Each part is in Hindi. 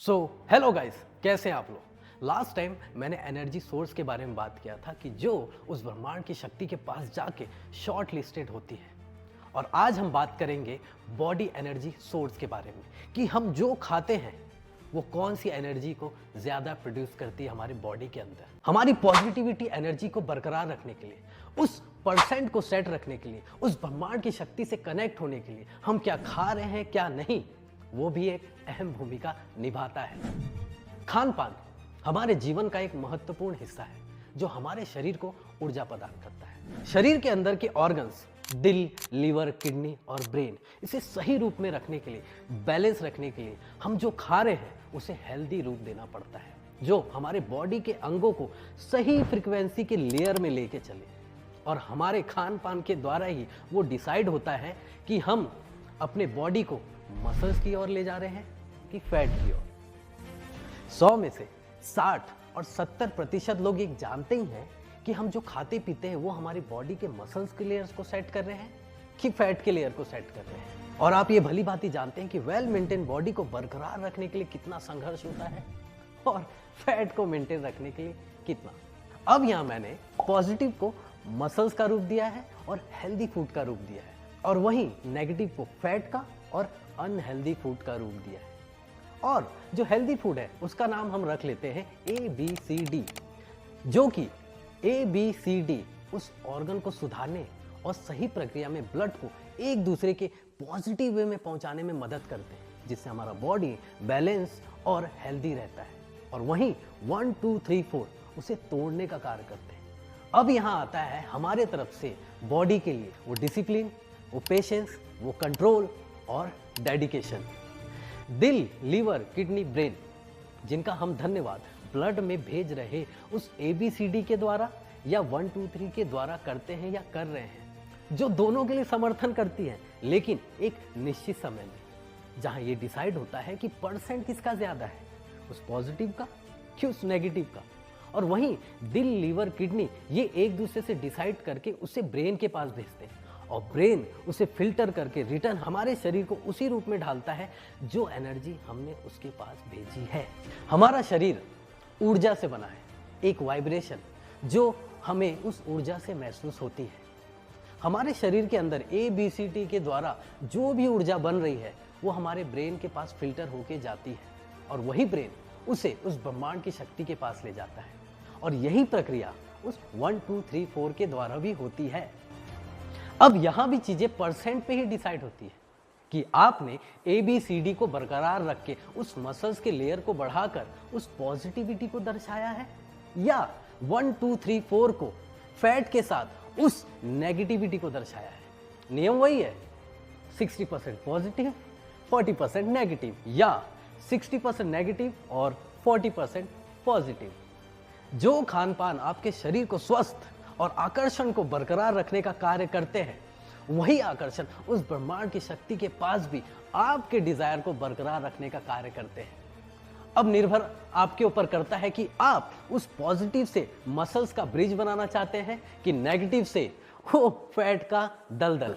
सो हेलो गाइस, कैसे हैं आप लोग। लास्ट टाइम मैंने एनर्जी सोर्स के बारे में बात किया था कि जो उस ब्रह्मांड की शक्ति के पास जाके शॉर्ट लिस्टेड होती है। और आज हम बात करेंगे बॉडी एनर्जी सोर्स के बारे में कि हम जो खाते हैं वो कौन सी एनर्जी को ज़्यादा प्रोड्यूस करती है हमारी बॉडी के अंदर। हमारी पॉजिटिविटी एनर्जी को बरकरार रखने के लिए, उस परसेंट को सेट रखने के लिए, उस ब्रह्मांड की शक्ति से कनेक्ट होने के लिए हम क्या खा रहे हैं क्या नहीं, वो भी एक अहम भूमिका निभाता है। खान पान हमारे जीवन का एक महत्वपूर्ण हिस्सा है जो हमारे शरीर को ऊर्जा प्रदान करता है। शरीर के अंदर के ऑर्गन्स दिल, लीवर, किडनी और ब्रेन, इसे सही रूप में रखने के लिए, बैलेंस रखने के लिए हम जो खा रहे हैं उसे हेल्दी रूप देना पड़ता है, जो हमारे बॉडी के अंगों को सही फ्रीक्वेंसी के लेयर में लेके चले। और हमारे खान पान के द्वारा ही वो डिसाइड होता है कि हम अपने बॉडी को मसल्स की ओर ले जा रहे हैं कि फैट की ओर। 100 में से 60 और 70% लोग एक जानते ही हैं कि हम जो खाते पीते हैं वो हमारी बॉडी के मसल्स के लेयर्स को सेट कर रहे हैं कि फैट के लेयर को सेट कर रहे हैं। और आप ये भली भांति जानते हैं कि वेल मेंटेन बॉडी को बरकरार रखने के लिए कितना संघर्ष होता है और फैट को मेंटेन रखने के लिए कितना। अब यहाँ मैंने पॉजिटिव को मसल्स का रूप दिया है और हेल्दी फूड का रूप दिया है, और वहीं नेगेटिव को फैट का और अनहेल्दी फूड का रूप दिया है। और जो हेल्दी फूड है उसका नाम हम रख लेते हैं ABCD, जो कि ABCD उस ऑर्गन को सुधारने और सही प्रक्रिया में ब्लड को एक दूसरे के पॉजिटिव वे में पहुंचाने में मदद करते हैं, जिससे हमारा बॉडी बैलेंस और हेल्दी रहता है। और वहीं 1 2 3 4 उसे तोड़ने का कार्य करते हैं। अब यहाँ आता है हमारे तरफ से बॉडी के लिए वो डिसिप्लिन, वो पेशेंस, वो कंट्रोल और डेडिकेशन। दिल, लीवर, किडनी, ब्रेन, जिनका हम धन्यवाद ब्लड में भेज रहे उस ABCD के द्वारा या 1 2 3 के द्वारा करते हैं या कर रहे हैं, जो दोनों के लिए समर्थन करती है, लेकिन एक निश्चित समय में, जहां ये डिसाइड होता है कि परसेंट किसका ज्यादा है, उस पॉजिटिव का कि उस नेगेटिव का। और वहीं दिल, लीवर, किडनी ये एक दूसरे से डिसाइड करके उसे ब्रेन के पास भेजते हैं, और ब्रेन उसे फिल्टर करके रिटर्न हमारे शरीर को उसी रूप में ढालता है जो एनर्जी हमने उसके पास भेजी है। हमारा शरीर ऊर्जा से बना है, एक वाइब्रेशन जो हमें उस ऊर्जा से महसूस होती है। हमारे शरीर के अंदर ABCD के द्वारा जो भी ऊर्जा बन रही है वो हमारे ब्रेन के पास फिल्टर होके जाती है, और वही ब्रेन उसे उस ब्रह्मांड की शक्ति के पास ले जाता है। और यही प्रक्रिया उस 1 2 3 4 के द्वारा भी होती है। अब यहां भी चीजें परसेंट पे ही डिसाइड होती है कि आपने ABCD को बरकरार रख के उस मसल्स के लेयर को बढ़ाकर उस पॉजिटिविटी को दर्शाया है, या 1 2 3 4 को फैट के साथ उस नेगेटिविटी को दर्शाया है। नियम वही है, 60% पॉजिटिव, 40% नेगेटिव, या 60% नेगेटिव और 40% पॉजिटिव। जो खान पान आपके शरीर को स्वस्थ और आकर्षण को बरकरार रखने का कार्य करते हैं, वही आकर्षण उस ब्रह्मांड की शक्ति के पास भी आपके डिजायर को बरकरार रखने का कार्य करते हैं। अब निर्भर आपके ऊपर करता है कि आप उस पॉजिटिव से मसल्स का ब्रिज बनाना चाहते हैं कि नेगेटिव से वो फैट का दलदल।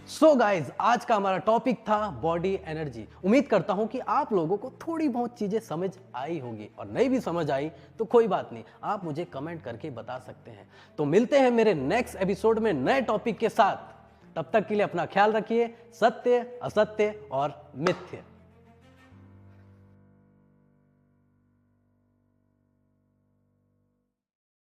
सो गाइज, आज का हमारा टॉपिक था बॉडी एनर्जी। उम्मीद करता हूं कि आप लोगों को थोड़ी बहुत चीजें समझ आई होगी, और नहीं भी समझ आई तो कोई बात नहीं, आप मुझे कमेंट करके बता सकते हैं। तो मिलते हैं मेरे नेक्स्ट एपिसोड में नए टॉपिक के साथ। तब तक के लिए अपना ख्याल रखिए। सत्य, असत्य और मिथ्य।